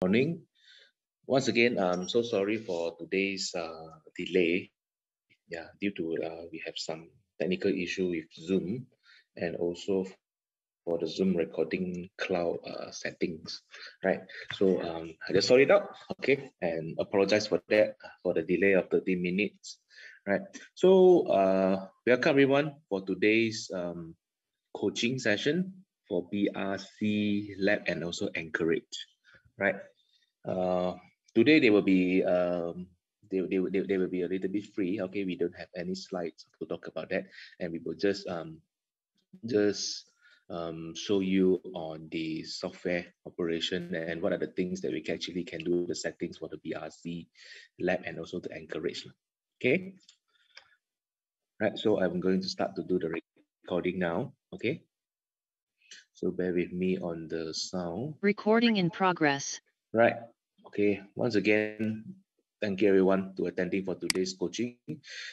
Morning. Once again, I'm so sorry for today's delay. Yeah, due to we have some technical issue with Zoom and also for the Zoom recording cloud settings, right? So I just sort it out, okay, and apologize for that, for the delay of 30 minutes, right? So welcome everyone for today's coaching session for BRC Lab and also Anchorage, right? Today they will be they will be a little bit free. Okay, we don't have any slides to talk about that, and we will just show you on the software operation and what are the things that we actually can do, the settings for the BRC Lab and also the Anchorage. Okay, right. So I'm going to start to do the recording now. Okay, so bear with me on the sound. Recording in progress. Right. Okay. Once again, thank you everyone to attending for today's coaching.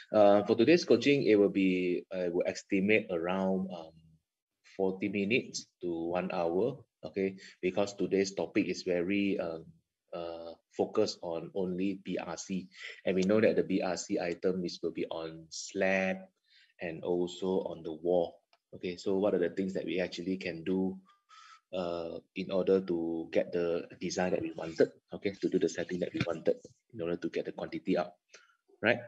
For today's coaching, it will be I will estimate around 40 minutes to 1 hour. Okay, because today's topic is very focused on only BRC, and we know that the BRC item is will be on slab and also on the wall. Okay, so what are the things that we actually can do in order to get the design that we wanted, okay, to do the setting that we wanted in order to get the quantity up, right?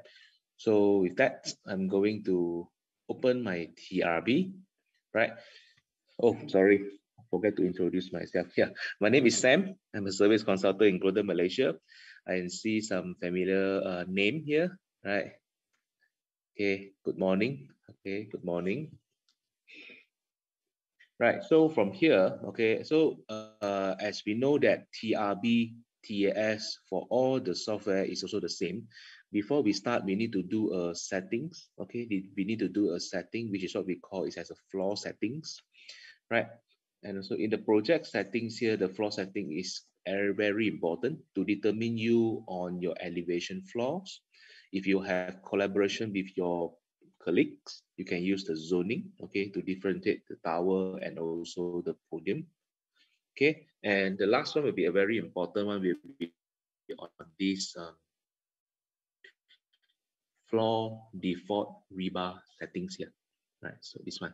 So with that, I'm going to open my TRB, right? Oh, sorry, I forgot to introduce myself. Yeah, my name is Sam. I'm a service consultant in Golden, Malaysia. I see some familiar name here, right? Okay, good morning. Okay, good morning. Right, so from here, okay, so as we know that TRB, TAS for all the software is also the same. Before we start, we need to do a settings, okay? We need to do a setting, which is what we call it as a floor settings, right? And also in the project settings here, the floor setting is very important to determine you on your elevation floors. If you have collaboration with your colleagues, you can use the zoning, okay, to differentiate the tower and also the podium, okay. And the last one will be a very important one, will be on this floor default rebar settings here, right? So this one,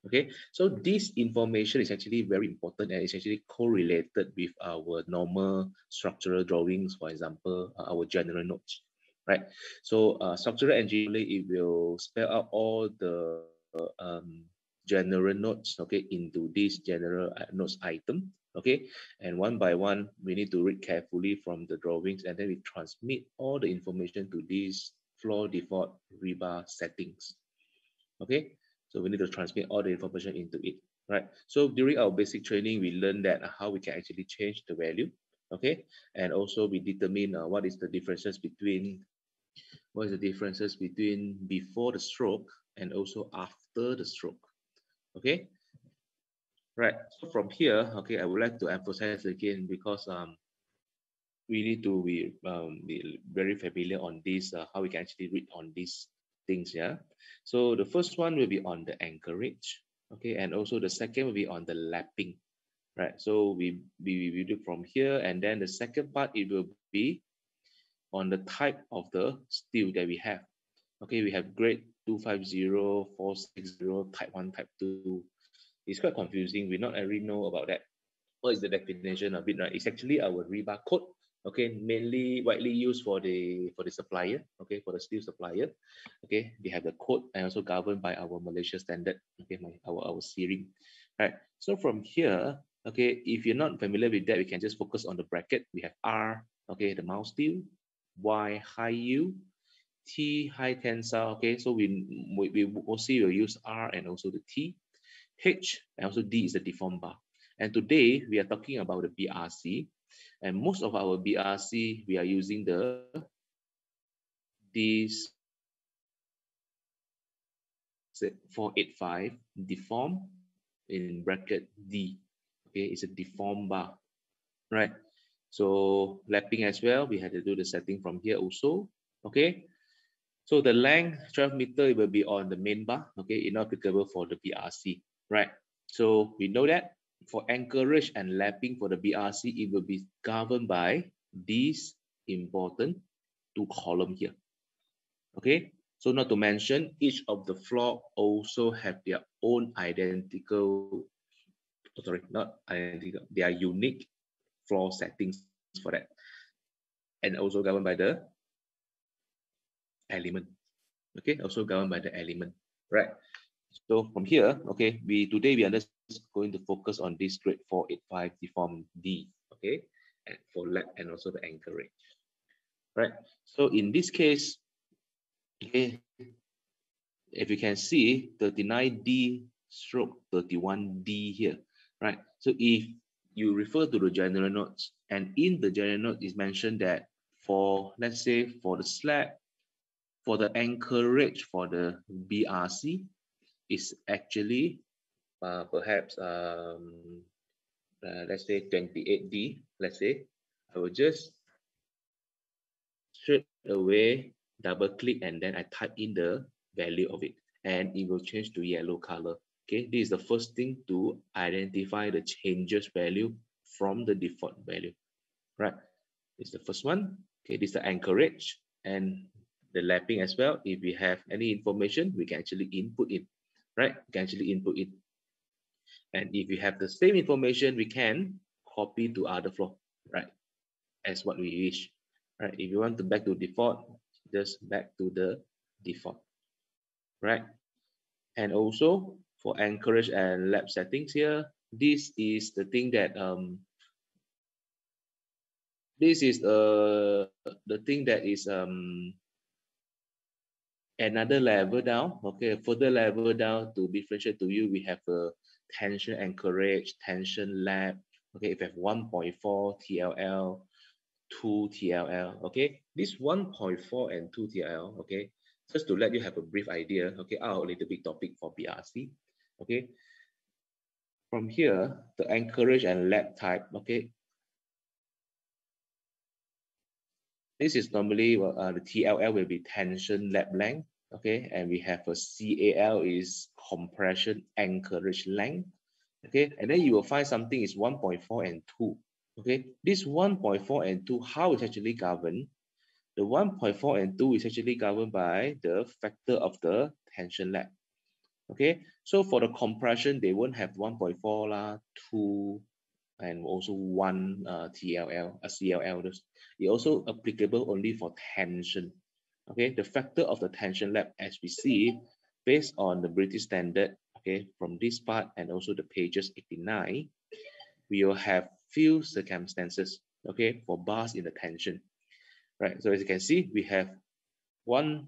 okay. So this information is actually very important and it's actually correlated with our normal structural drawings, for example, our general notes, right? So structural engineering, it will spell out all the general notes, okay, into this general notes item, okay. And one by one, we need to read carefully from the drawings, and then we transmit all the information to these floor default rebar settings, okay. So we need to transmit all the information into it, right? So during our basic training, we learned that how we can actually change the value, okay? And also we determine what is the differences between before the stroke and also after the stroke, okay? Right, so from here, okay, I would like to emphasize again because we need to be very familiar on this, how we can actually read on these things, yeah. So the first one will be on the anchorage, okay, and also the second will be on the lapping, right? So we do from here, and then the second part, it will be on the type of the steel that we have. Okay, we have grade 250, 460, type 1, type 2. It's quite confusing. We not really know about that. What is the definition of it, right? It's actually our rebar code, okay, mainly widely used for the supplier, okay, for the steel supplier, okay. We have the code and also governed by our Malaysia standard, okay, our searing, right? So from here, okay, if you're not familiar with that, we can just focus on the bracket. We have R, okay, the mild steel, Y, high yield, T, high tensile, okay. So we mostly will use R and also the T, H, and also D is the deformed bar. And today we are talking about the BRC, and most of our BRC, we are using this 485 deform in bracket D, okay, it's a deformed bar, right? So lapping as well, we had to do the setting from here also, okay. So the length 12 meter, it will be on the main bar, okay, inapplicable for the BRC, right? So we know that, for anchorage and lapping for the BRC, it will be governed by these important two columns here. Okay, so not to mention each of the floor also have their own identical, sorry, not identical, they are unique floor settings for that, and also governed by the element. Okay, also governed by the element, right? So from here, okay, today we are just going to focus on this grade 485 deform D, okay, and for lap and also the anchorage, right? So in this case, okay, if you can see 39D stroke 31D here, right? So if you refer to the general notes, and in the general note is mentioned that for, let's say, for the slab, for the anchorage for the BRC is actually perhaps let's say 28D, let's say. I will just straight away double click and then I type in the value of it and it will change to yellow color. Okay, this is the first thing to identify the changes value from the default value, right? This is the first one. Okay, this is the anchorage and the lapping as well. If we have any information, we can actually input it, right? We can actually input it. And if we have the same information, we can copy to other floor, right? As what we wish, right? If you want to back to default, just back to the default, right? And also for anchorage and lap settings here, this is the thing that this is the thing that is another level down. Okay, further level down to differentiate to you, we have a tension anchorage, tension lap. Okay, if you have 1.4 TLL, 2 TLL. Okay, this 1.4 and 2 TLL. Okay, just to let you have a brief idea. Okay, our little bit topic for BRC. Okay, from here, the anchorage and lap type. Okay, this is normally the TLL will be tension lap length. Okay, and we have a CAL is compression anchorage length. Okay, and then you will find something is 1.4 and 2. Okay, this 1.4 and 2, how is actually governed? The 1.4 and 2 is actually governed by the factor of the tension lap. Okay, so for the compression, they won't have 1.4 lah, 2, and also 1 TLL, a CLL. It also applicable only for tension. Okay, the factor of the tension lap, as we see, based on the British standard, okay, from this part and also the pages 89, we will have few circumstances, okay, for bars in the tension, right? So as you can see, we have one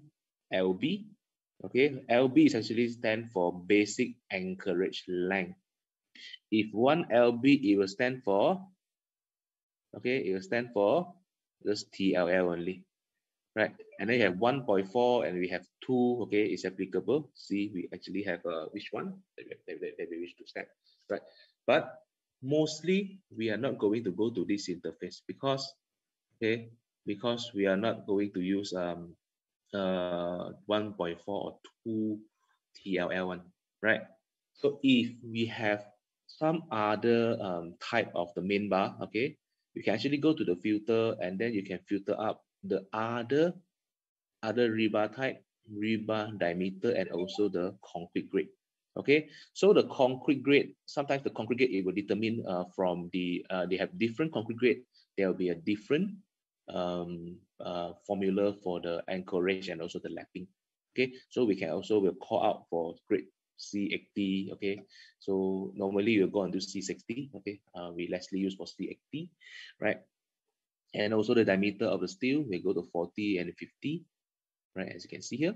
LB, okay, LB is actually stand for basic anchorage length. If one LB, it will stand for, okay, it will stand for just TLL only, right? And then you have 1.4 and we have 2, okay, it's applicable. See, we actually have which one that we wish to set, right? But mostly we are not going to go to this interface because, okay, because we are not going to use 1.4 or 2 TLL one, right? So if we have some other type of the main bar, okay, you can actually go to the filter and then you can filter up the other rebar type, rebar diameter, and also the concrete grade. Okay, so the concrete grade, sometimes the concrete grade, it will determine from the, they have different concrete grade, there will be a different formula for the anchorage and also the lapping. Okay, so we can also will call out for grade C80. Okay, so normally we'll go on to C60. Okay, we lastly use for C80, right? And also the diameter of the steel, we go to 40 and 50, right? As you can see here.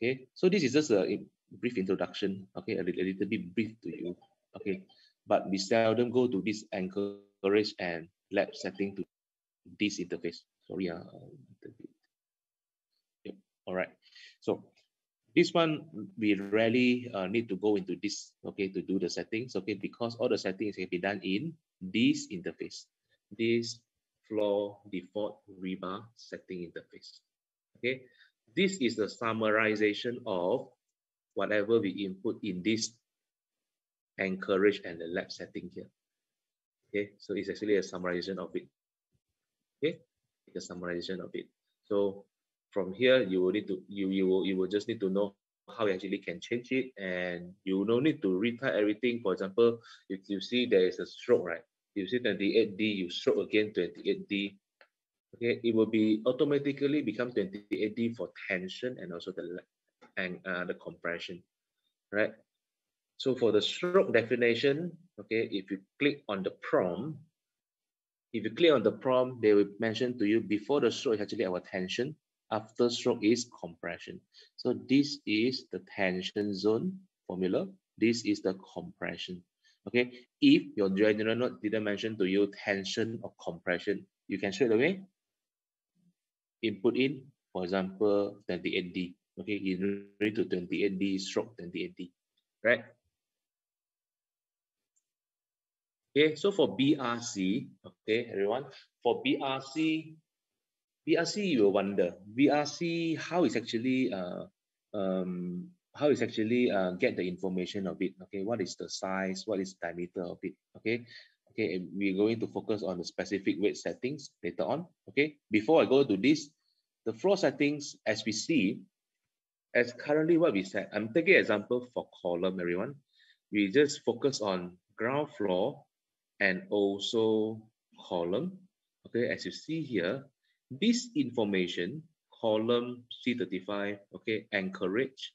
Okay, so this is just a brief introduction. Okay, a little bit brief to you. Okay, but we seldom go to this anchorage and lap setting to this interface. Sorry, yep. All right. So this one we rarely need to go into this, okay, to do the settings, okay, because all the settings can be done in this interface, this floor default rebar setting interface. Okay, this is the summarization of whatever we input in this Anchorage and the lab setting here. Okay, so it's actually a summarization of it. Okay, it's a summarization of it. So from here, you will need to you will just need to know how you actually can change it, and you don't need to retype everything. For example, if you see there is a stroke, right? You see 28D, you stroke again 28D. Okay, it will be automatically become 28D for tension and also the compression, right? So for the stroke definition, okay, if you click on the prompt, they will mention to you before the stroke is actually our tension, after stroke is compression. So this is the tension zone formula. This is the compression. Okay, if your general note didn't mention to you tension or compression, you can straight away input in, for example, 28D. Okay, you need to 28D stroke 28D, right? Okay, so for BRC, okay, everyone, for BRC, you will wonder, BRC, how is actually get the information of it? Okay, what is the size? What is diameter of it? Okay, okay, we're going to focus on the specific weight settings later on. Okay, before I go to this, the floor settings, as we see, as currently what we said, I'm taking an example for column, everyone. We just focus on ground floor and also column. Okay, as you see here, this information, column C35, okay, Anchorage,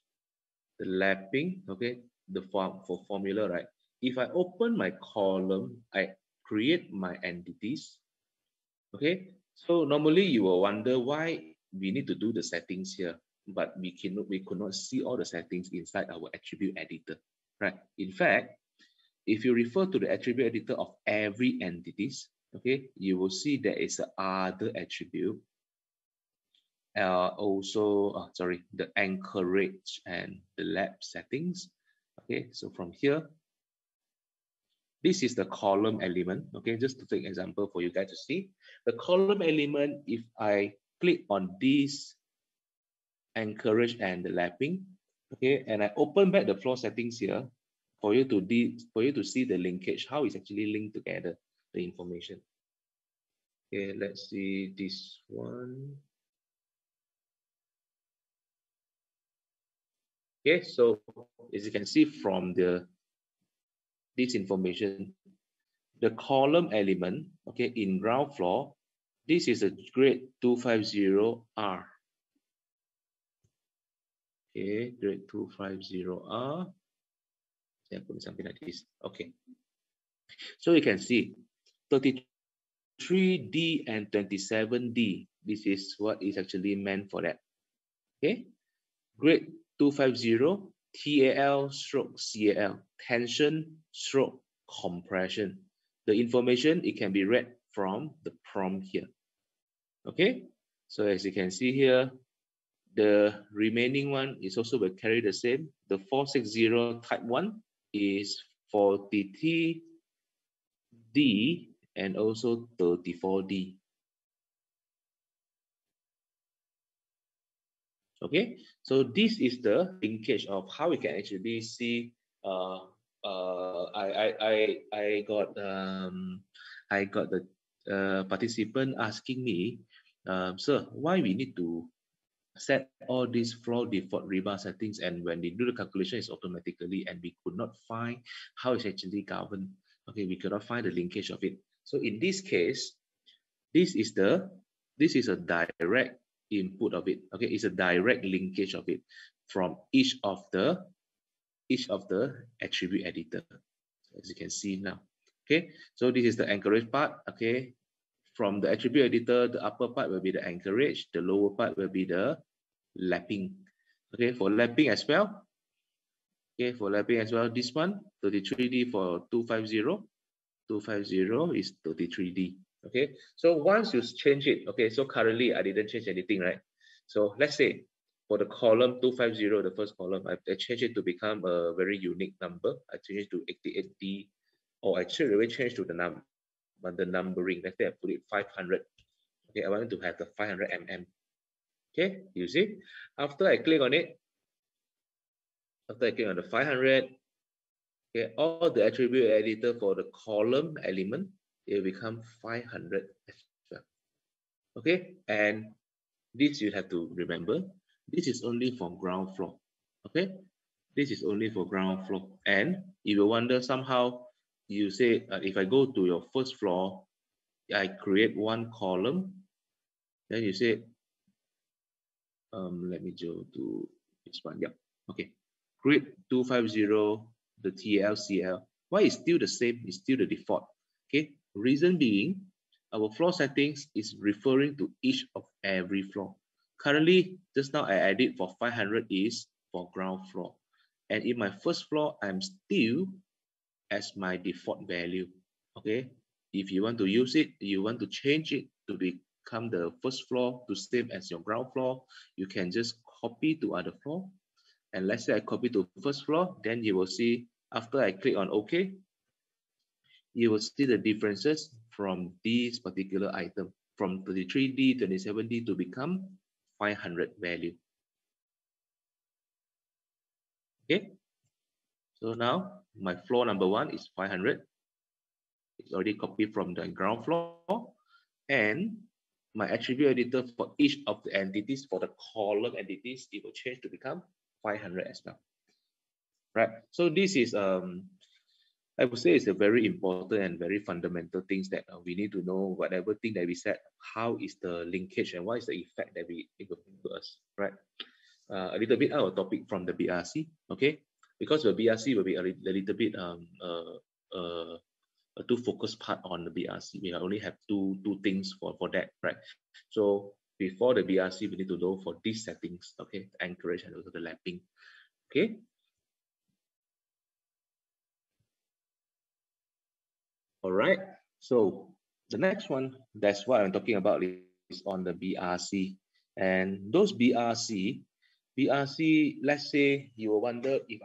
the lapping, okay, the form for formula, right? If I open my column, I create my entities. Okay, so normally you will wonder why we need to do the settings here, but we could not see all the settings inside our attribute editor, right? In fact, if you refer to the attribute editor of every entities, okay, you will see there is a other attribute. The Anchorage and the lab settings. Okay, so from here, this is the column element. Okay, just to take example for you guys to see. The column element, if I click on this Anchorage and the lapping, okay, and I open back the floor settings here, for you to see the linkage, how it's actually linked together, the information. Okay, let's see this one. Okay, so as you can see from this information, the column element, okay, in ground floor, this is a grade 250R. Okay, grade 250R. Yeah, put something like this. Okay. So you can see 33D and 27D. This is what is actually meant for that. Okay. Grade 250 TAL stroke CAL, tension stroke compression. The information, it can be read from the prompt here. Okay, so as you can see here, the remaining one is also will carry the same. The 460 type 1 is 40D and also 34D. Okay, so this is the linkage of how we can actually see. I got the participant asking me, sir, why we need to set all these floor default rebar settings, and when they do the calculation, it's automatically, and we could not find how it's actually governed. Okay, we cannot find the linkage of it. So in this case, this is a direct input of it. Okay, it's a direct linkage of it from each of the attribute editor, as you can see now. Okay, so this is the Anchorage part. Okay, from the attribute editor, the upper part will be the Anchorage, the lower part will be the lapping. Okay, for lapping as well. Okay, for lapping as well, this one 33D for 250. 250 is 33D. Okay, so once you change it, okay, so currently I didn't change anything, right? So let's say for the column 250, the first column, I changed it to become a very unique number. I changed it to 88D, or I straight away changed to the numbering. Let's say I put it 500. Okay, I wanted to have the 500 mm. Okay, you see, after I click on it, after I click on the 500, Okay, all the attribute editor for the column element, it will become 500 as well. Okay, and this you have to remember, this is only for ground floor. Okay, this is only for ground floor. And if you wonder somehow, you say, if I go to your first floor, I create one column, then you say, let me go to this one. Yeah, okay. Create 250, the TLCL. Why is still the same? It's still the default. Okay. Reason being, our floor settings is referring to each of every floor. Currently, just now I added for 500 is for ground floor. And in my first floor, I'm still as my default value. Okay. If you want to use it, you want to change it to become the first floor to same as your ground floor, you can just copy to other floor. And let's say I copy to first floor, then you will see after I click on OK, you will see the differences from this particular item from 33D, 27D to become 500 value. Okay. So now my floor number 1 is 500. It's already copied from the ground floor. And my attribute editor for each of the entities, for the column entities, it will change to become 500 as well. Right. So this is I would say it's a very important and very fundamental things that we need to know. Whatever thing that we said, how is the linkage and what is the effect that it will bring to us, right? A little bit out of topic from the BRC, okay? Because the BRC will be a little bit a too focused part on the BRC. We only have two things for that, right? So before the BRC, we need to know for these settings, okay? Anchorage and also the lapping, okay? All right. So the next one, that's what I'm talking about, is on the BRC. And those BRC, let's say you will wonder if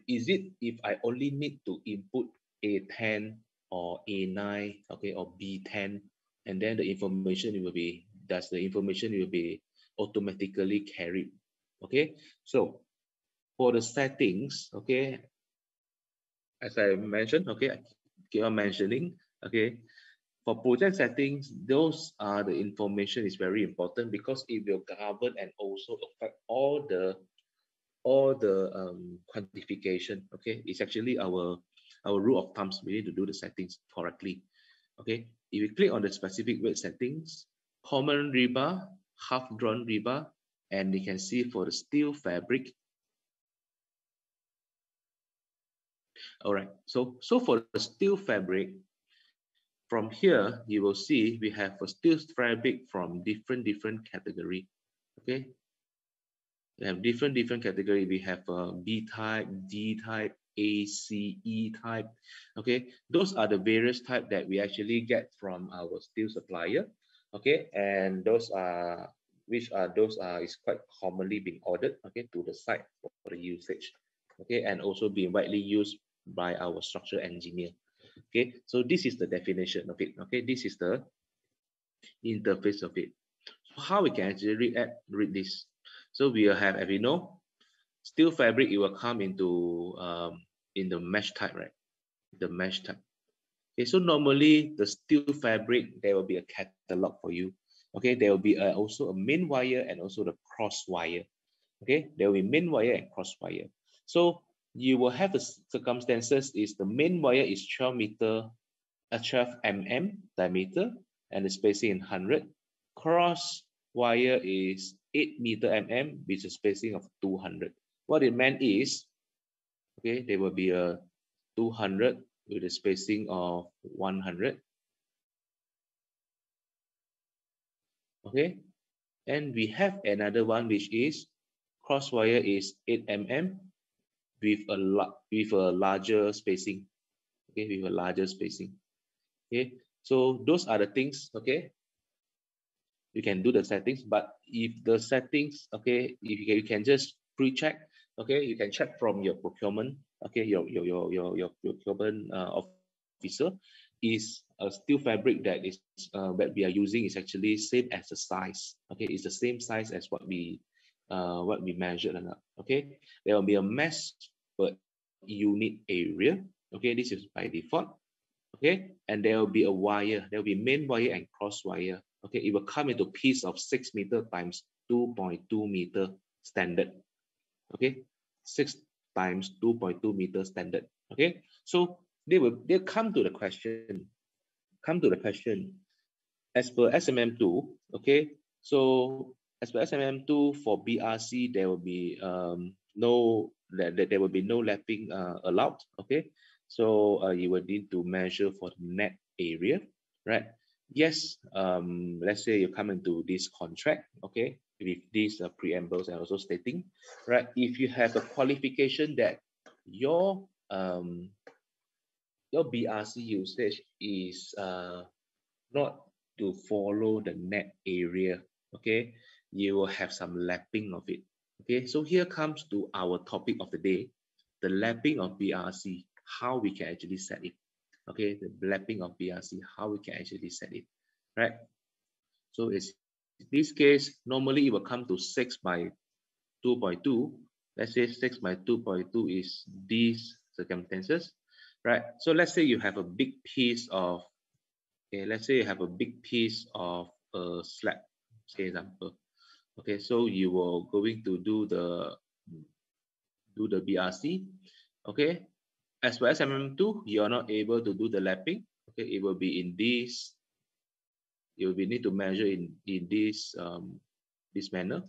if I only need to input A10 or A9, okay, or B10, and then the information will be, does the information will be automatically carried? Okay, so for the settings, okay, as I mentioned, okay, I keep on mentioning, okay, for project settings, those are the information is very important because it will govern and also affect all the quantification. Okay, it's actually our rule of thumbs. We need to do the settings correctly. Okay, if you click on the specific weight settings, common rebar, half drawn rebar, and you can see for the steel fabric. All right, so for the steel fabric, from here, you will see we have a steel fabric from different category. Okay, we have different category. We have B type, D type, A, C, E type. Okay, those are the various type that we actually get from our steel supplier. Okay, and those are is quite commonly being ordered, okay, to the site for the usage. Okay, and also being widely used by our structural engineer. Okay, so this is the definition of it. Okay, this is the interface of it. So how we can actually read this? So we will have, as we know, steel fabric, it will come into in the mesh type, right? The mesh type. Okay, so normally the steel fabric, there will be a catalog for you. Okay, there will be also a main wire and also the cross wire. Okay, there will be main wire and cross wire. So you will have the circumstances is the main wire is 12 mm diameter and the spacing in 100. Cross wire is 8 mm with a spacing of 200. What it meant is, okay, there will be a 200 with a spacing of 100. Okay, and we have another one which is cross wire is 8 mm with a larger spacing. Okay, with a larger spacing. Okay, so those are the things. Okay, you can do the settings, but if the settings, okay, if you can just pre-check, okay, you can check from your procurement, okay, your procurement officer, is a steel fabric that is that we are using is actually same as the size. Okay, it's the same size as what we measured. Okay, there will be a mesh per unit area. Okay, this is by default. Okay, and there will be a wire. There will be main wire and cross wire. Okay, it will come into a piece of 6 meter times 2.2 meter standard. Okay, 6 times 2.2 meter standard. Okay, so they'll come to the question. As per SMM2, okay, so as per SMM2 for BRC, there will be there will be no lapping allowed. Okay, so you will need to measure for the net area, right? Yes, let's say you come into this contract, okay, with these preambles and also stating, right? If you have a qualification that your BRC usage is not to follow the net area, okay, you will have some lapping of it. Okay, so here comes to our topic of the day, the lapping of BRC, how we can actually set it. Okay, the lapping of BRC, how we can actually set it, right? So it's in this case, normally it will come to 6 by 2.2. Let's say 6 by 2.2 is these circumstances, right? So let's say you have a big piece of, okay, let's say you have a big piece of a slab, say example. Okay, so you are going to do the BRC. Okay, as well as MM2, you are not able to do the lapping. Okay, it will be in this. You will need to measure in this this manner.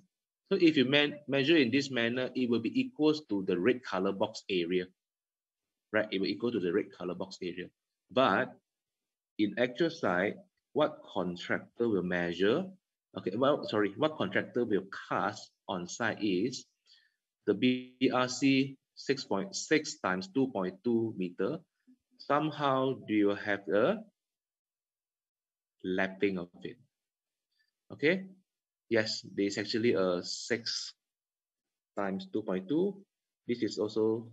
So if you measure in this manner, it will be equals to the red color box area, right? It will equal to the red color box area. But in actual side, what contractor will measure? Okay, well, sorry, what contractor will cast on site is the BRC 6.6 times 2.2 meter. Somehow do you have a lapping of it? Okay, yes, there's actually a 6 times 2.2. This is also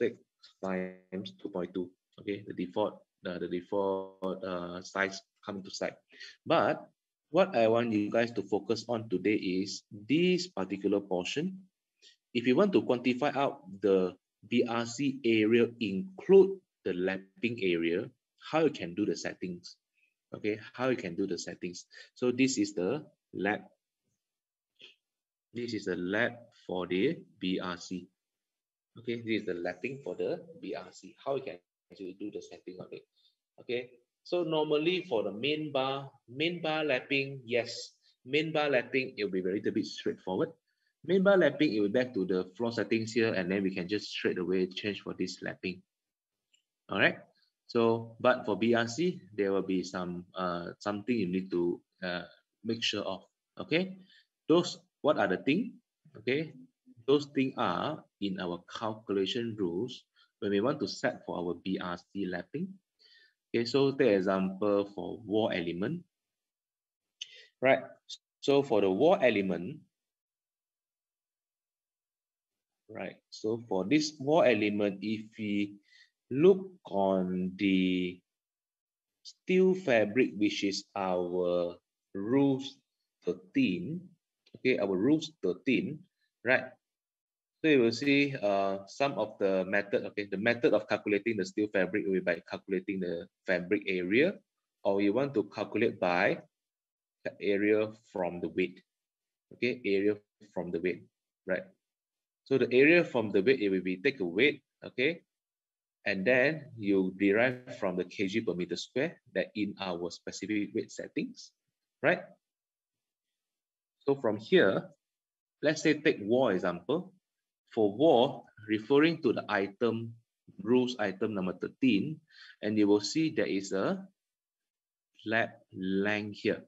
6 times 2.2. Okay, the default size coming to site. But what I want you guys to focus on today is this particular portion. If you want to quantify out the BRC area include the lapping area, how you can do the settings. Okay, how you can do the settings. So this is the lab. This is the lab for the BRC. Okay, this is the lapping for the BRC. How you can actually do the setting of it. Okay, so normally for the main bar lapping, yes, main bar lapping, it will be a little bit straightforward. Main bar lapping, it will back to the floor settings here, and then we can just straight away change for this lapping. All right. So, but for BRC, there will be some something you need to make sure of. Okay, those what are the things? Okay, those things are in our calculation rules when we want to set for our BRC lapping. Okay, so the example for wall element, right? So for the wall element, right? So for this wall element, if we look on the steel fabric, which is our rules 13, okay, our rules 13, right? So you will see some of the method, okay, the method of calculating the steel fabric will be by calculating the fabric area, or you want to calculate by the area from the weight, okay, area from the weight, right? So the area from the weight, it will be take a weight, okay, and then you derive from the kg per meter square that in our specific weight settings, right? So from here, let's say take wall example. For wall, referring to the item, rules item number 13, and you will see there is a slab length here.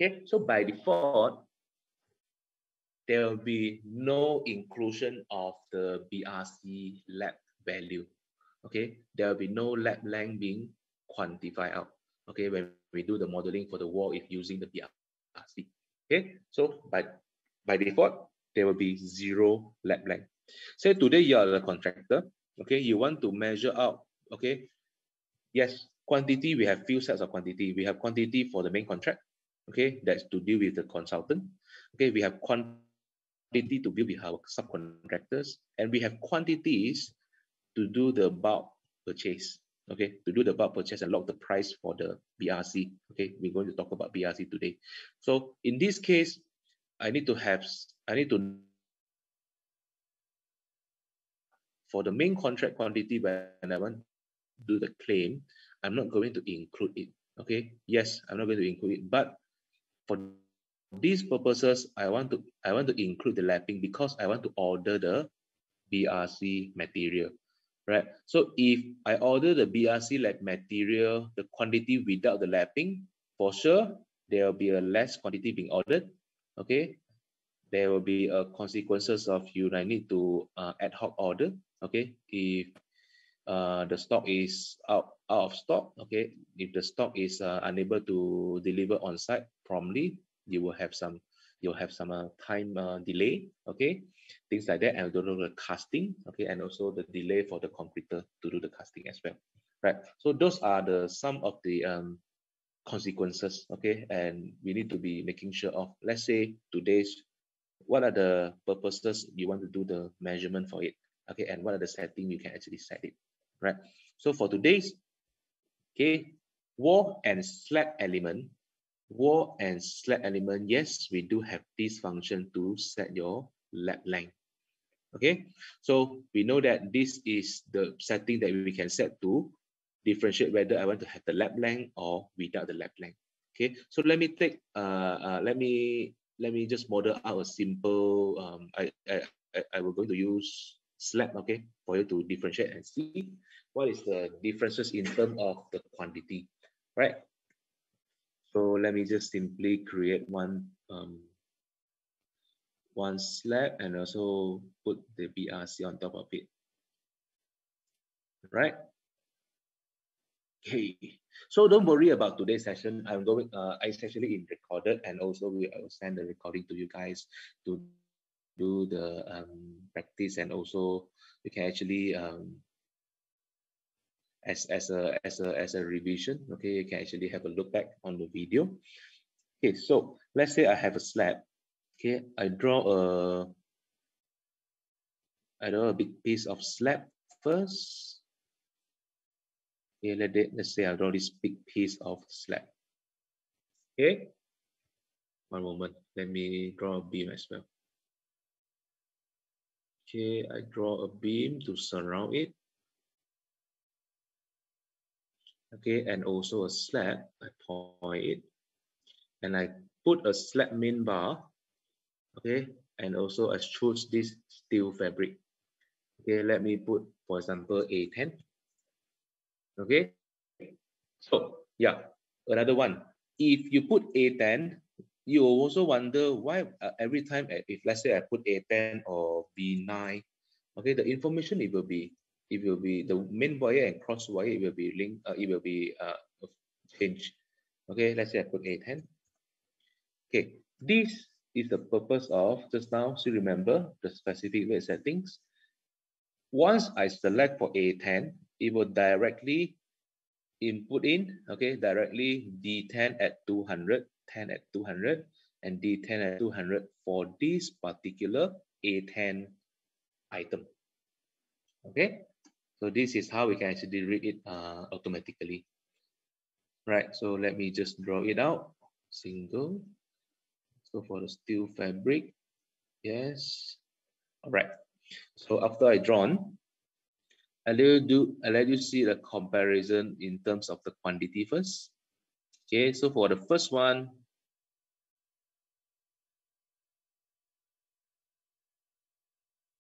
Okay, so by default, there will be no inclusion of the BRC lab value. Okay, there will be no lab length being quantified out. Okay, when we do the modeling for the wall if using the BRC. Okay, so by default, there will be 0 lab length. Say today you are a contractor. Okay, you want to measure out. Okay, yes, quantity, we have few sets of quantity. We have quantity for the main contract. Okay, that's to deal with the consultant. Okay, we have quantity quantity to build with our subcontractors, and we have quantities to do the bulk purchase. Okay, to do the bulk purchase and lock the price for the BRC. Okay, we're going to talk about BRC today. So in this case, I need to for the main contract quantity, when I want to do the claim, I'm not going to include it. Okay, yes, I'm not going to include it, but for these purposes, I want to include the lapping because I want to order the BRC material, right? So if I order the BRC lab material, the quantity without the lapping, for sure there will be a less quantity being ordered. Okay, there will be consequences of you need to ad hoc order. Okay, if the stock is out of stock, okay, if the stock is unable to deliver on site promptly, you will have some time delay, okay, things like that, and also the casting, okay, and also the delay for the completer to do the casting as well, right? So those are the some of the consequences, okay, and we need to be making sure of, let's say today's, what are the purposes you want to do the measurement for it, okay, and what are the settings you can actually set it, right? So for today's, okay, wall and slab element, yes, we do have this function to set your lap length. Okay, so we know that this is the setting that we can set to differentiate whether I want to have the lap length or without the lap length. Okay, so let me take let me just model out a simple I will going to use slab, okay, for you to differentiate and see what is the differences in terms of the quantity, right? So let me just simply create one slab and also put the BRC on top of it, right? Okay, so don't worry about today's session. I'm going it's actually in recorded, and also we will send the recording to you guys to do the practice, and also you can actually as a revision, okay, you can actually have a look back on the video. Okay, so let's say I have a slab. Okay, I draw a big piece of slab first. Okay, let's say I draw this big piece of slab. Okay, one moment, let me draw a beam as well. Okay, I draw a beam to surround it. Okay, and also a slab, I point it, and I put a slab main bar. Okay, and also I choose this steel fabric. Okay, let me put, for example, A10. Okay, so yeah, another one. If you put A10, you also wonder why every time, if let's say I put A10 or B9, okay, the information it will be the main wire and cross wire, it will be linked, it will be changed. Okay, let's say I put A10. Okay, this is the purpose of just now. So remember the specific rate settings. Once I select for A10, it will directly input in, okay, directly D10 at 200, 10 at 200, and D10 at 200 for this particular A10 item. Okay, so this is how we can actually read it automatically. Right, so let me just draw it out. Single. So for the steel fabric, yes. All right. So after I drawn, I let you see the comparison in terms of the quantity first. Okay, so for the first one,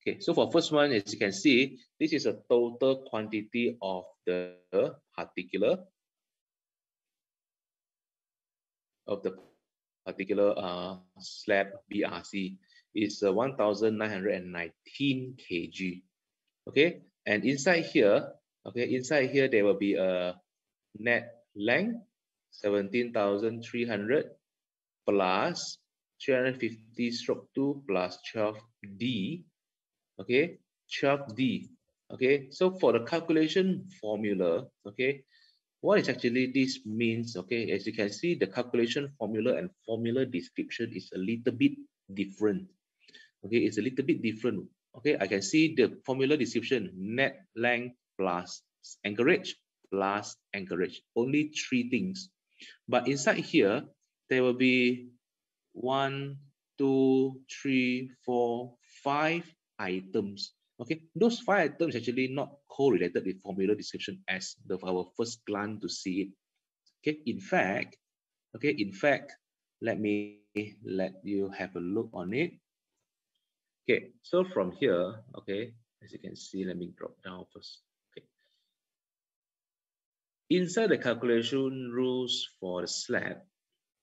okay, so for first one, as you can see, this is a total quantity of the particular slab BRC is 1,919 kg. Okay, and inside here, okay, inside here there will be a net length 17,300 plus 350/2 plus 12D. Okay, 12D. Okay, so for the calculation formula, okay, what is actually this means? Okay, as you can see, the calculation formula and formula description is a little bit different. okay, it's a little bit different. Okay, I can see the formula description, net length plus anchorage plus anchorage, only 3 things. But inside here, there will be 1, 2, 3, 4, 5 items. Okay, those 5 items actually not correlated with formula description as our first glance to see it. Okay, in fact, let me let you have a look on it. Okay, so from here, okay, as you can see, let me drop down first. Okay, inside the calculation rules for the slab,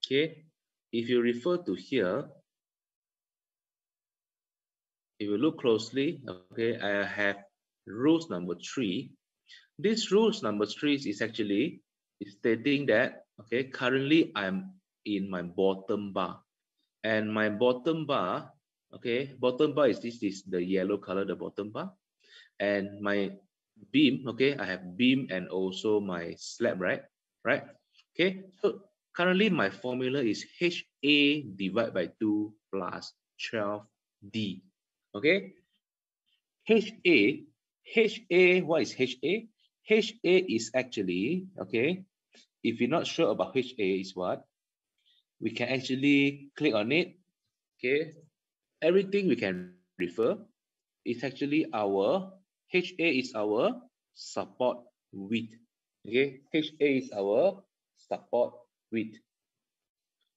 okay, if you refer to here, if you look closely, okay, I have rules number 3. This rules number 3 is actually stating that, okay, currently I'm in my bottom bar, and my bottom bar, okay, bottom bar is the yellow color, the bottom bar, and my beam, okay, I have beam and also my slab, right? Okay, so currently my formula is HA divided by 2 plus 12D. Okay, what is HA? HA is actually, okay, if you're not sure about HA is what, we can actually click on it. Okay, everything we can refer is actually our HA is our support width. Okay, HA is our support width.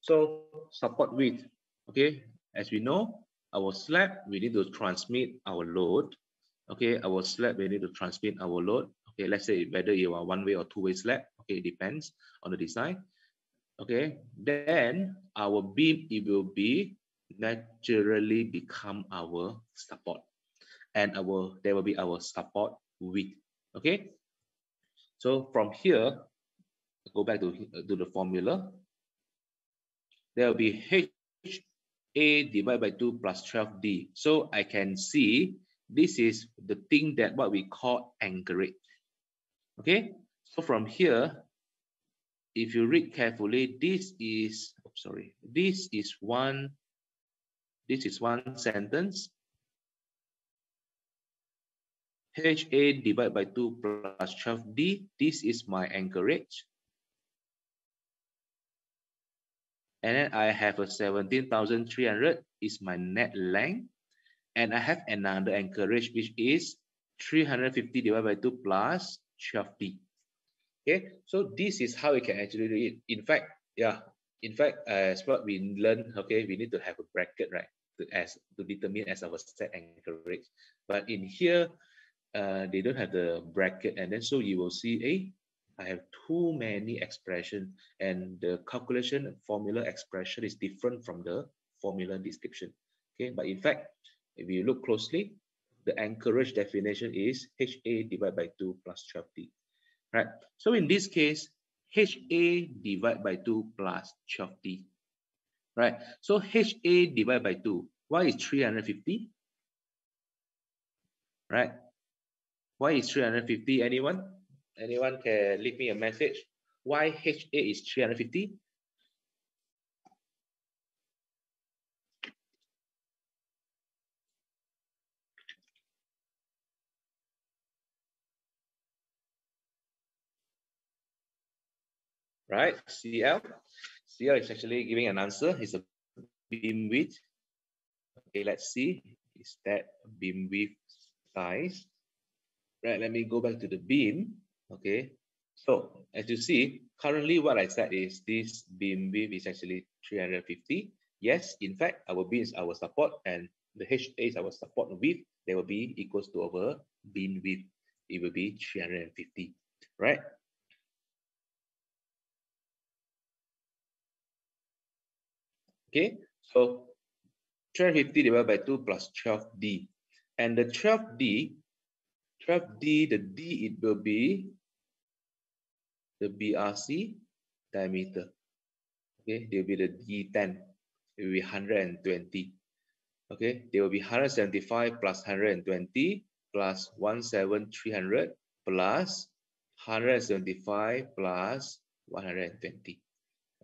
So support width, okay, as we know, our slab, we need to transmit our load. Okay, our slab, we need to transmit our load. Okay, let's say whether you are one-way or two-way slab, okay, it depends on the design. Okay, then our beam, it will be naturally become our support, and there will be our support width. Okay, so from here, go back to the formula. There will be HA divided by 2 plus 12D. So I can see this is the thing that what we call anchorage. Okay, so from here, if you read carefully, this is one sentence. HA divided by 2 plus 12D. This is my anchorage. And then I have a 17,300 is my net length. And I have another anchorage, which is 350 divided by 2 plus 12D. Okay, so this is how we can actually do it. In fact, as what we learned, okay, we need to have a bracket, right, to determine as our set anchorage. But in here, they don't have the bracket, and then so you will see, I have too many expressions, and the calculation formula expression is different from the formula description. Okay, but in fact, if you look closely, the anchorage definition is HA divided by 2 plus 12D. Right. So in this case, HA divided by 2 plus 12D. Right. So HA divided by 2. Why is 350? Right. Why is 350? Anyone? Anyone can leave me a message. Why HA is 350? Right. CL is actually giving an answer. It's a beam width. Okay, let's see. Is that beam width size? Right, let me go back to the beam. Okay, so as you see, currently what I said is this beam width is actually 350. Yes, in fact, our beam is our support, and the HA is our support width. They will be equals to our beam width. It will be 350, right? Okay, so 350 divided by 2 plus 12D. And the 12D, the D, it will be the BRC diameter. Okay, there will be the D10. It will be 120. Okay, there will be 175 plus 120 plus 17300 plus 175 plus 120.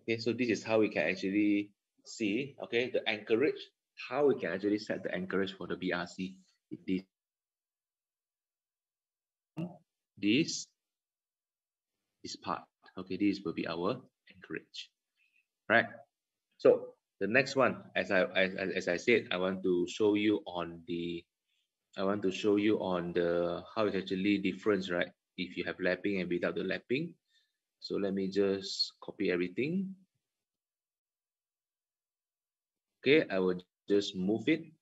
Okay, so this is how we can actually see, okay, the anchorage how we can actually set the anchorage for the BRC. This part. Okay, this will be our anchorage, right? So the next one, as I said, I want to show you on the how it's actually different, right? If you have lapping and without the lapping. So let me just copy everything. Okay, I will just move it.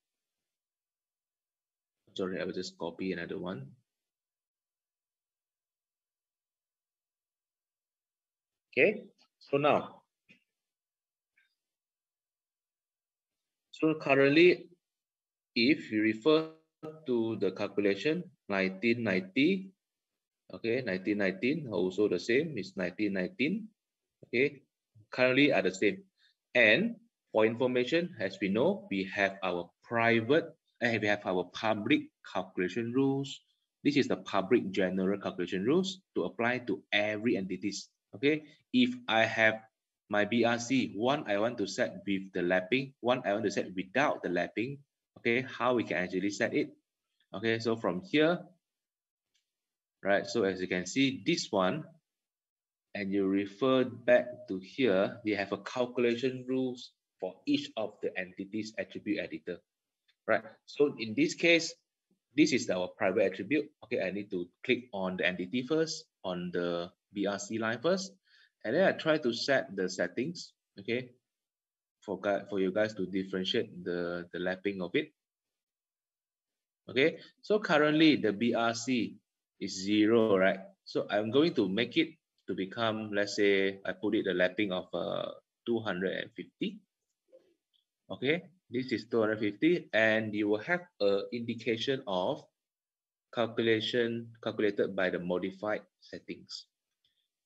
Sorry, I will just copy another one. Okay, so now, so currently, if you refer to the calculation 1990, okay, 1919 also the same is 1919. Okay, currently are the same. And for information, as we know, we have our private and we have our public calculation rules. This is the public general calculation rules to apply to every entities. Okay, if I have my BRC, one I want to set with the lapping, one I want to set without the lapping. Okay, how we can actually set it? Okay, so from here, right? So as you can see, this one, and you refer back to here, we have a calculation rules for each of the entities attribute editor, right? So in this case, this is our private attribute. Okay, I need to click on the entity first, on the BRC line first, and then I try to set the settings, okay, for you guys to differentiate the lapping of it. Okay, so currently the BRC is 0, right? So I'm going to make it to become, let's say, I put it the lapping of 250. Okay, this is 250, and you will have an indication of calculated by the modified settings,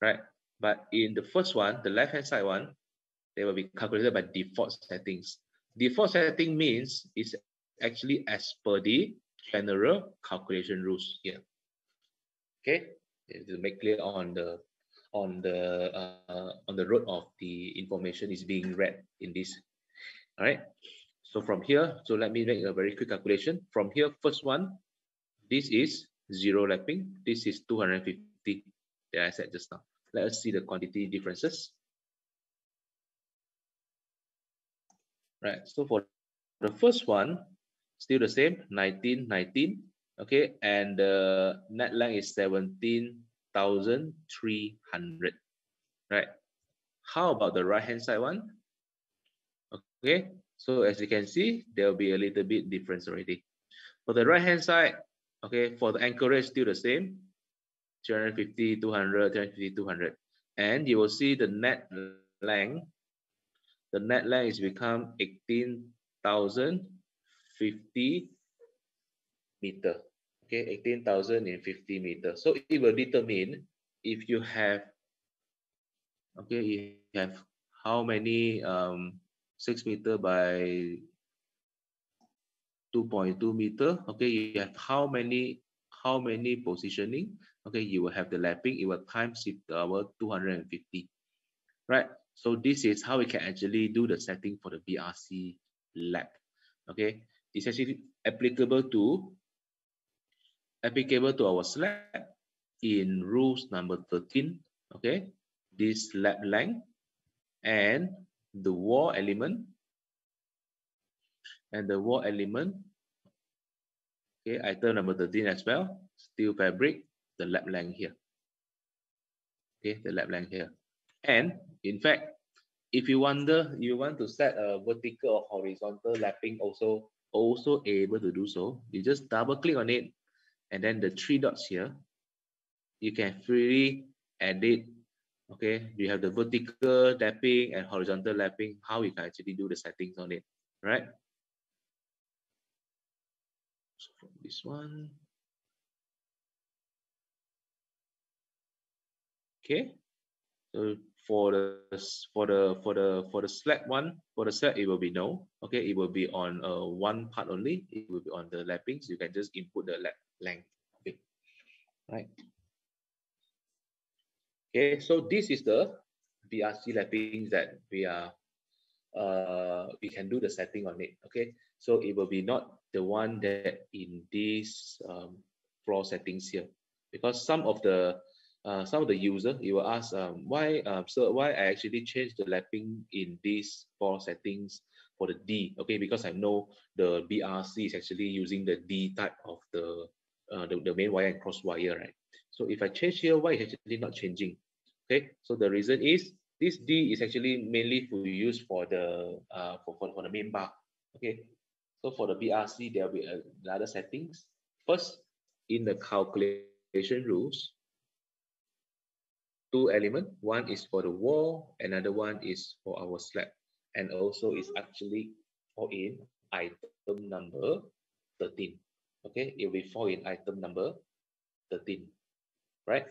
right? But in the first one, the left-hand side one, they will be calculated by default settings. Default setting means it's actually as per the general calculation rules here. Okay, to make clear on the road of the information is being read in this. All right. So from here, so let me make a very quick calculation. From here, first one, this is 0 lapping. This is 250 that I said just now. Let us see the quantity differences. Right. So for the first one, still the same, 1919. Okay, and the net length is 17,300. Right. How about the right-hand side one? Okay, so as you can see, there will be a little bit difference already. For the right-hand side, okay, for the anchorage, still the same, 250, 200, 250, 200. And you will see the net length. The net length is become 18,050 meter. Okay, 18,050 meters. So it will determine if you have, okay, you have how many 6 meter by 2.2 meter. Okay, you have how many positioning. Okay, you will have the lapping. It will times it our 250, right? So this is how we can actually do the setting for the BRC lap. Okay, it's actually applicable to our slab in rules number 13. Okay, this lap length and the wall element okay, item number 13 as well, steel fabric, the lap length here. Okay, the lap length here. And in fact, if you want to set a vertical or horizontal lapping, also able to do so. You just double click on it, and then the 3 dots here, you can freely edit. Okay, you have the vertical lapping and horizontal lapping, how you can actually do the settings on it, right? So from this one, okay. So for the slab one, for the slab it will be no. Okay, it will be on one part only. It will be on the lappings. You can just input the lap length. Okay, right. Okay, so this is the BRC lappings that we are we can do the setting on it. Okay, so it will be not the one that in this floor settings here, because some of the user, you will ask why sir, why I actually changed the lapping in these floor settings for the D. Okay, because I know the BRC is actually using the D type of the main wire and cross wire, right? So if I change here, why is actually not changing? Okay, so the reason is this D is actually mainly for use for the for the main bar. Okay, so for the BRC there will be another settings. First, in the calculation rules, two elements. One is for the wall, another one is for our slab, and also is actually for in item number 13. Okay, it will be for in item number 13, right?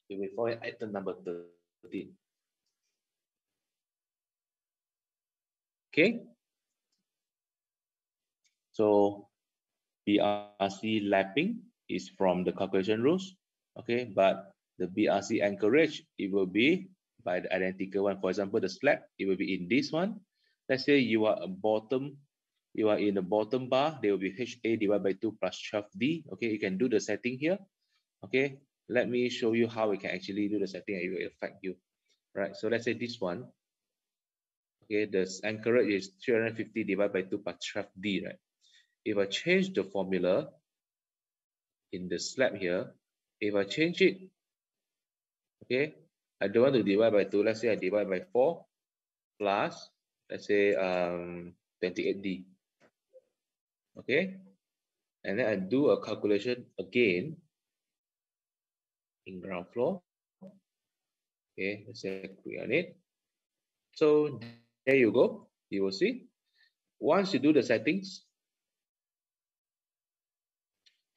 It will be for in item number 13. Okay, so BRC lapping is from the calculation rules. Okay, but the BRC Anchorage, it will be by the identical one. For example, the slab, it will be in this one. Let's say you are in the bottom bar, there will be HA divided by 2 plus 12D. Okay, you can do the setting here. Okay, let me show you how we can actually do the setting and it will affect you. Right, so let's say this one. Okay, the Anchorage is 350 divided by 2 plus 12D, right? If I change the formula in the slab here, if I change it, okay, I don't want to divide by 2. Let's say I divide by 4 plus, let's say 28D. Okay, and then I do a calculation again in ground floor. Okay, let's say click on it. So there you go. You will see. Once you do the settings,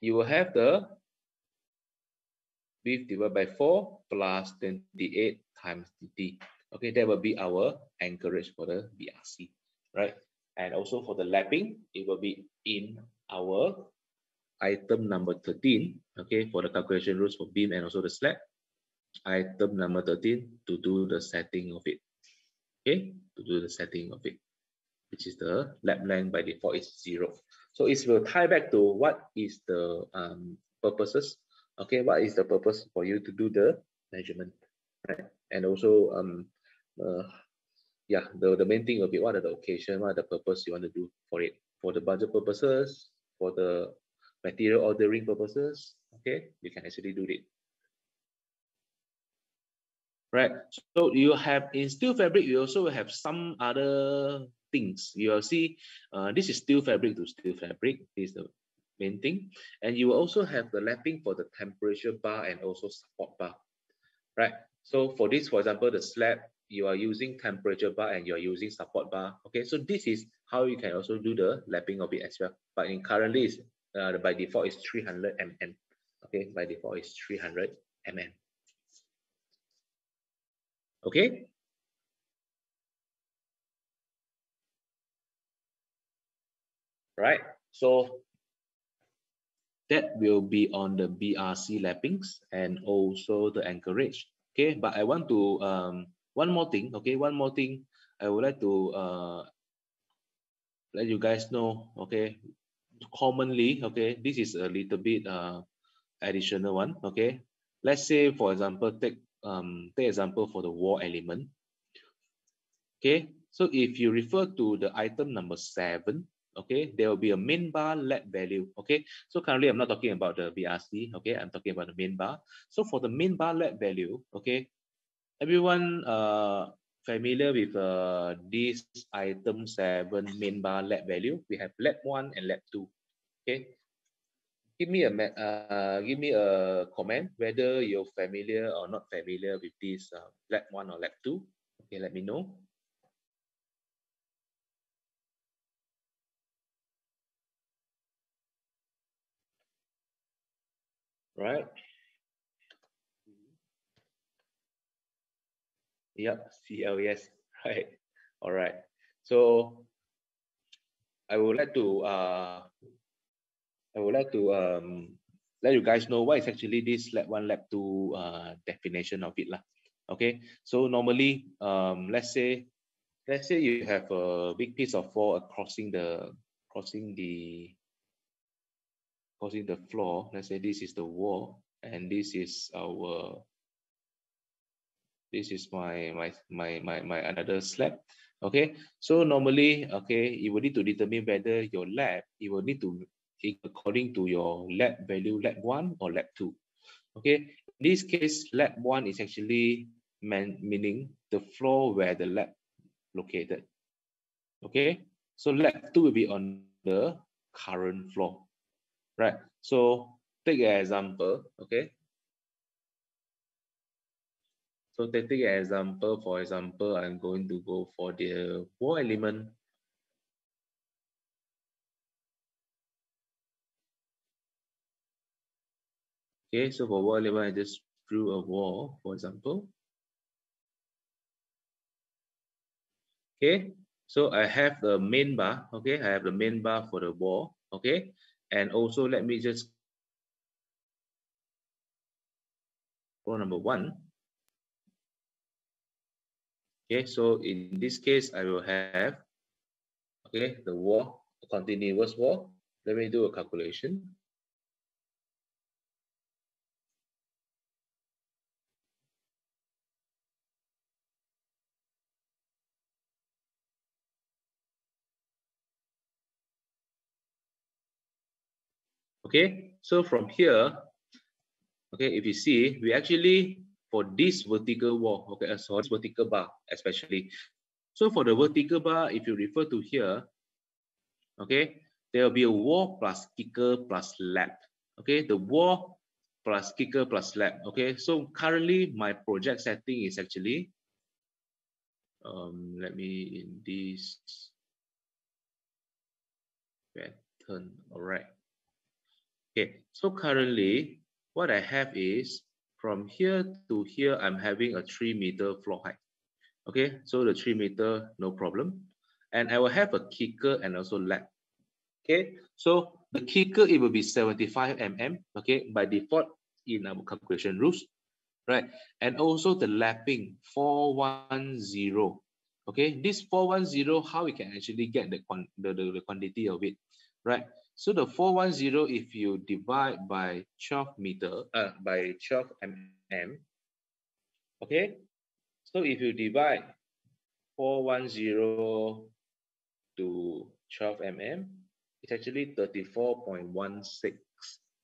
you will have the width divided by 4 plus 28 times D. Okay, that will be our anchorage for the BRC, right? And also for the lapping, it will be in our item number 13, okay, for the calculation rules for beam and also the slab. Item number 13 to do the setting of it, okay, to do the setting of it, which is the lap length by default is 0. So it will tie back to what is the purposes, okay, what is the purpose for you to do the measurement, right? And also yeah, the main thing will be what are the occasion, what are the purpose you want to do for it, for the budget purposes, for the material ordering purposes. Okay, you can actually do it. Right, so you have in steel fabric, you also have some other things. You will see this is steel fabric to steel fabric, this is the main thing. And you will also have the lapping for the temperature bar and also support bar, right? So for this, for example, the slab, you are using temperature bar and you are using support bar. Okay, so this is how you can also do the lapping of it as well. But in currently, is by default is 300 mm. Okay, by default is 300 mm. Okay. Right. So that will be on the BRC lappings and also the anchorage. Okay, but I want to one more thing. Okay, one more thing I would like to let you guys know. Okay, commonly, okay, this is a little bit additional one. Okay, let's say for example, take example for the wall element. Okay, so if you refer to the item number 7, okay, there will be a main bar lap value. Okay, so currently I'm not talking about the BRC. Okay, I'm talking about the main bar. So for the main bar lap value, okay, everyone familiar with this item 7 main bar lap value? We have lap 1 and lap 2. Okay, give me a comment whether you're familiar or not familiar with this lap 1 or lap 2. Okay, let me know. Right. Yep, CLES, right. All right. So I would like to let you guys know what is actually this lab 1, lab 2 definition of it lah. Okay. So normally let's say let's say you have a big piece of wall crossing the floor. Let's say this is the wall, and this is my another slab. Okay, so normally, okay, you will need to determine whether your lab, you will need to, according to your lab value, lab 1 or lab 2. Okay, in this case, lab 1 is actually meaning the floor where the lab located. Okay, so lab 2 will be on the current floor, right? So take an example. Okay, so take an example. For example, I'm going to go for the wall element. Okay, so for wall element, I just drew a wall, for example. Okay, so I have the main bar. Okay, I have the main bar for the wall. Okay, and also let me just row number 1. Okay, so in this case, I will have, okay, the wall, a continuous wall. Let me do a calculation. Okay, so from here, okay, if you see, we actually, for this vertical wall, okay, so this vertical bar especially. So for the vertical bar, if you refer to here, okay, there will be a wall plus kicker plus lap. Okay, the wall plus kicker plus lap. Okay, so currently my project setting is actually, let me in this pattern. All right. Okay, so currently what I have is from here to here, I'm having a 3-meter floor height. Okay, so the 3-meter, no problem. And I will have a kicker and also lap. Okay, so the kicker, it will be 75 mm. Okay, by default in our calculation rules, right? And also the lapping 410. Okay, this 410, how we can actually get the quantity of it, right? So the 410, if you divide by 12 meter, by 12 mm, okay. So if you divide 410 to 12 mm, it's actually 34.16.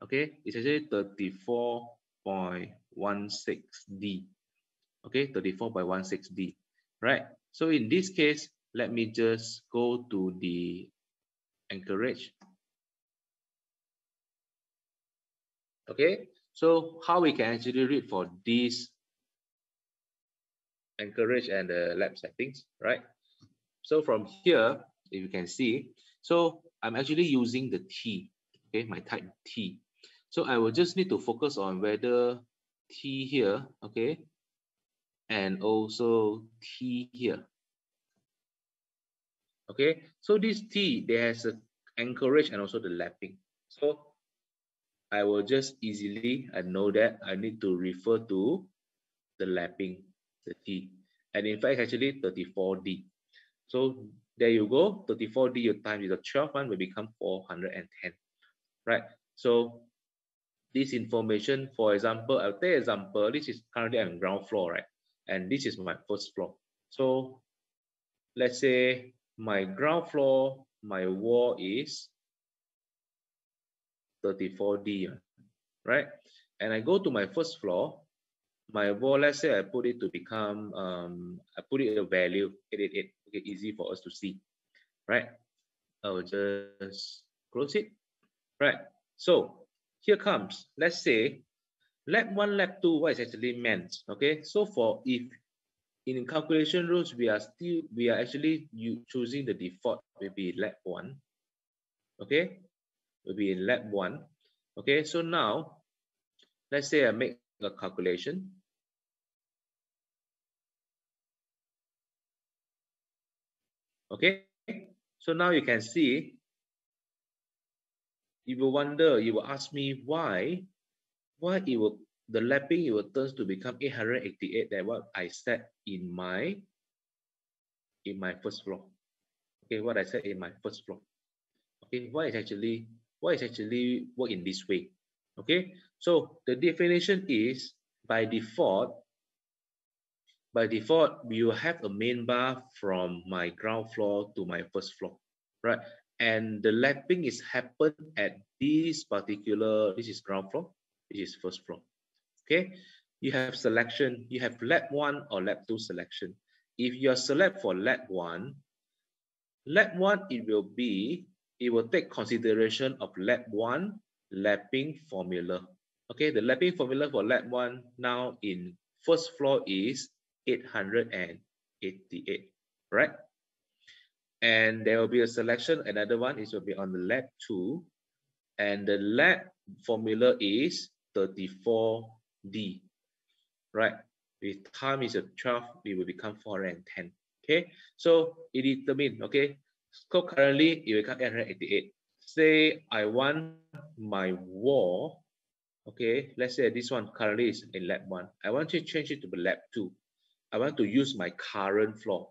Okay, it's actually 34.16 D. Okay, 34.16 D. Right. So in this case, let me just go to the Anchorage. Okay, so how we can actually read for this Anchorage and the lab settings, right? So from here, if you can see, so I'm actually using the T, okay, my type T. So I will just need to focus on whether T here, okay, and also T here. Okay, so this T, there's a Anchorage and also the lapping. So I will just easily, I know that I need to refer to the lapping, the T. And in fact, actually 34D. So there you go, 34D, your time is a 12 one will become 410, right? So this information, for example, I'll take example, this is currently on ground floor, right? And this is my first floor. So let's say my ground floor, my wall is 34D, right? And I go to my first floor, my wall, let's say I put it to become, I put it a value, 888, okay, easy for us to see, right? I'll just close it, right? So here comes, let's say, lab 1, lab 2, what is actually meant, okay? So for if in calculation rules, we are actually choosing the default will be lab 1, okay? Will be in lab 1, okay? So now, let's say I make a calculation. Okay, so now you can see, you will wonder, you will ask me why it will, the lapping, it will turn to become 888, that what I set in my in my first floor. Okay, what I said in my first floor. Okay, why is actually work in this way? Okay, so the definition is by default we will have a main bar from my ground floor to my first floor, right? And the lapping is happened at this particular, this is ground floor, this is first floor. Okay, you have selection, you have lap 1 or lap 2 selection. If you are select for lap 1, it will take consideration of lap 1 lapping formula. Okay, the lapping formula for lap 1 now in first floor is 888, right? And there will be a selection, another one is will be on the lap 2, and the lap formula is 34D, right? With time is a 12, it will become 410. Okay, so it determines, okay, so currently it will become 888. Say I want my wall, okay, let's say this one currently is in lap 1. I want to change it to the lap 2. I want to use my current floor.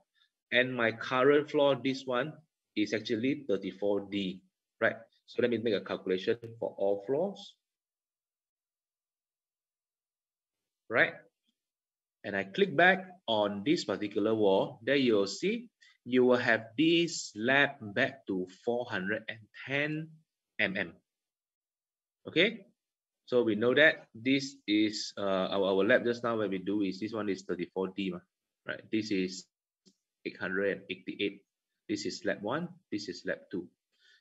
And my current floor, this one, is actually 34D, right? So let me make a calculation for all floors, right? And I click back on this particular wall, there you'll see you will have this slab back to 410 mm. Okay, so we know that this is our lab just now. What we do is this one is 34D, right? This is 888. This is lab 1. This is lab 2.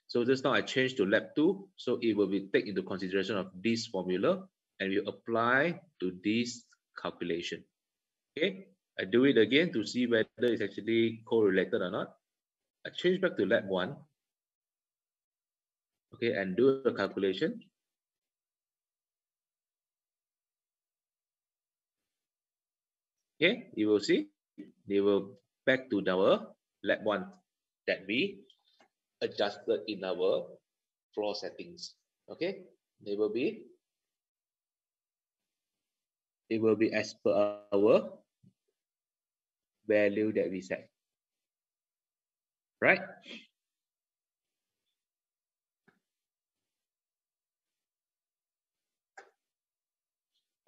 So just now I changed to lab 2, so it will be take into consideration of this formula and we apply to this calculation. Okay, I do it again to see whether it's actually correlated or not. I change back to lab 1. Okay, and do the calculation. Okay, you will see they will back to our lab 1 that we adjusted in our floor settings. Okay, it will be as per our value that we set, right?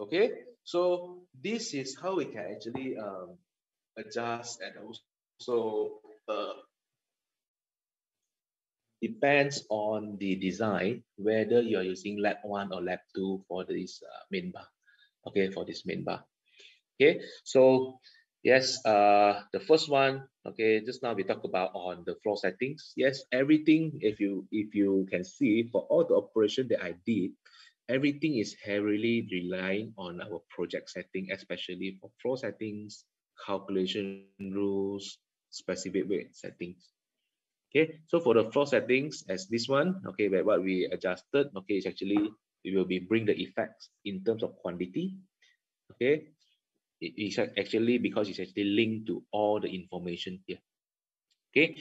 Okay, so this is how we can actually adjust, and also depends on the design whether you're using lab 1 or lab 2 for this main bar. Okay, for this main bar. Okay, so yes, the first one, okay, just now we talked about on the floor settings. Yes, everything, if you can see for all the operation that I did, everything is heavily relying on our project setting, especially for floor settings, calculation rules, specific weight settings. Okay, so for the floor settings, as this one, okay, where what we adjusted, okay, is actually we will be bring the effects in terms of quantity. Okay, it is actually because it's actually linked to all the information here. Okay,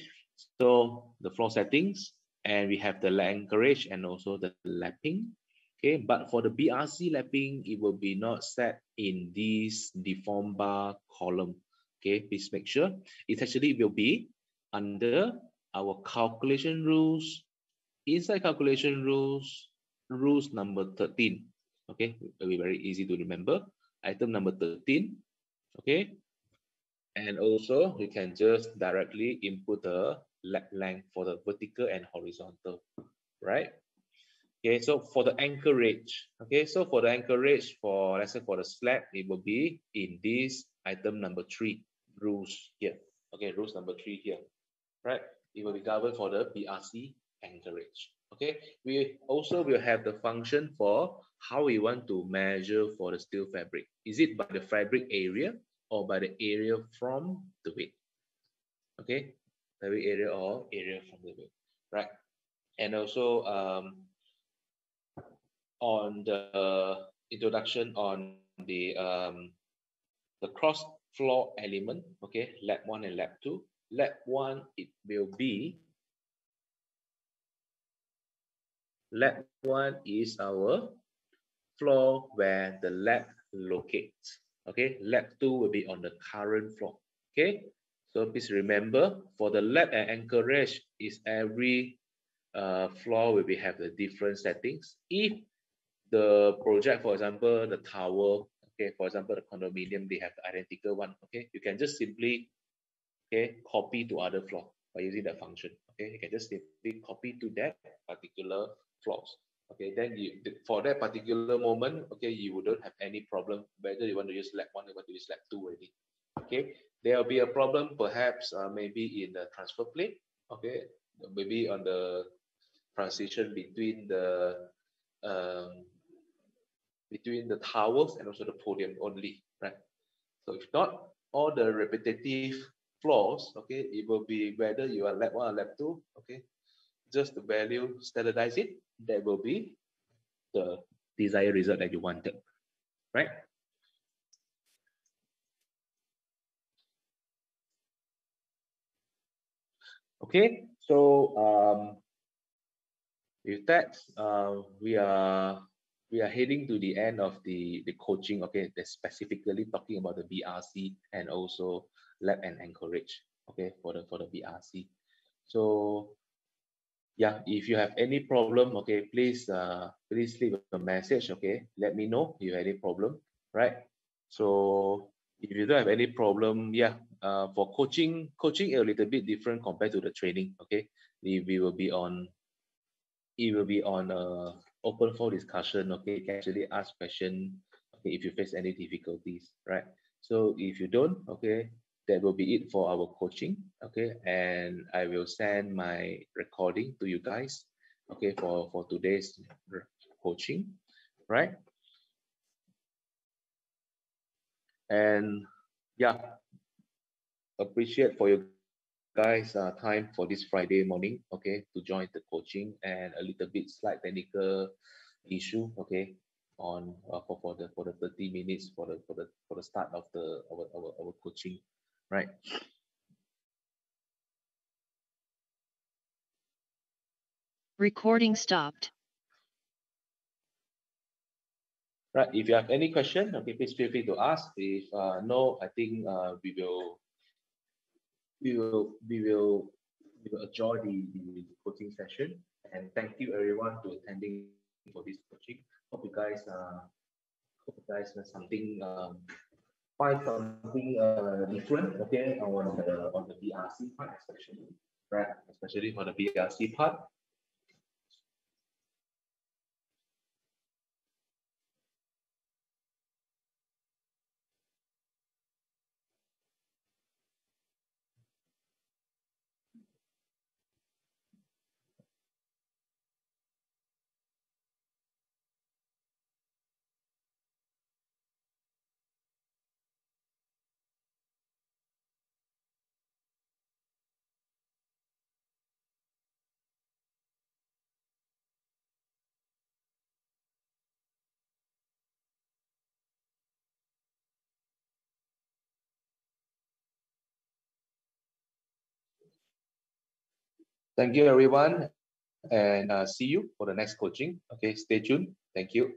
so the floor settings, and we have the anchorage and also the lapping. Okay, but for the BRC lapping, it will be not set in this deform bar column. Okay, please make sure it actually will be under our calculation rules. Inside calculation rules, rules number 13. Okay, it will be very easy to remember. Item number 13. Okay, and also you can just directly input the lap length for the vertical and horizontal, right? Okay, so for the anchorage, okay, so for the anchorage, for let's say for the slab, it will be in this item number 3 rules here. Okay, rules number 3 here, right? It will be governed for the BRC anchorage. Okay, we also will have the function for how we want to measure for the steel fabric. Is it by the fabric area or by the area from the weight? Okay, fabric area or area from the weight, right? And also on the introduction on the cross floor element, okay, lab 1 and lab 2. Lab 1, it will be lab 1 is our floor where the lab locates. Okay, lab 2 will be on the current floor. Okay, So please remember, for the lab and Anchorage, is every floor will have the different settings. If the project, for example, the tower, okay, for example, the condominium, they have the identical one, okay, you can just simply, okay, copy to other floor by using that function, okay, you can just simply copy to that particular floors, okay, then you, for that particular moment, okay, you wouldn't have any problem whether you want to use lab 1 or want to use lab 2 already, okay. There will be a problem perhaps maybe in the transfer plane, okay, maybe on the transition between the towers and also the podium only, right? So if not, all the repetitive floors, okay, it will be whether you are lab 1 or lab 2, okay, just the value, standardize it, that will be the desired result that you wanted, right? Okay, so with that, we are heading to the end of the coaching, okay, that's specifically talking about the BRC and also lab and Anchorage, okay, for the BRC. So yeah, if you have any problem, okay, please leave a message, okay, let me know if you have any problem, right? So if you don't have any problem, yeah, for coaching a little bit different compared to the training, okay, we will be on, it will be on open for discussion, okay, you can actually ask question, okay, if you face any difficulties, right? So if you don't, okay, that will be it for our coaching, okay, and I will send my recording to you guys, okay, for today's coaching, right? And yeah, appreciate for your guys time for this Friday morning, okay, to join the coaching, and a little bit slight technical issue, okay, on for the 30 minutes for the start of the our coaching, right? Recording stopped. Right, if you have any question, okay, please feel free to ask. If no, I think we will adjourn the coaching session. And thank you everyone to attending for this coaching. Hope you guys know something, find something different, okay, on the BRC part, especially, right, especially for the BRC part. Thank you everyone, and see you for the next coaching. Okay, stay tuned. Thank you.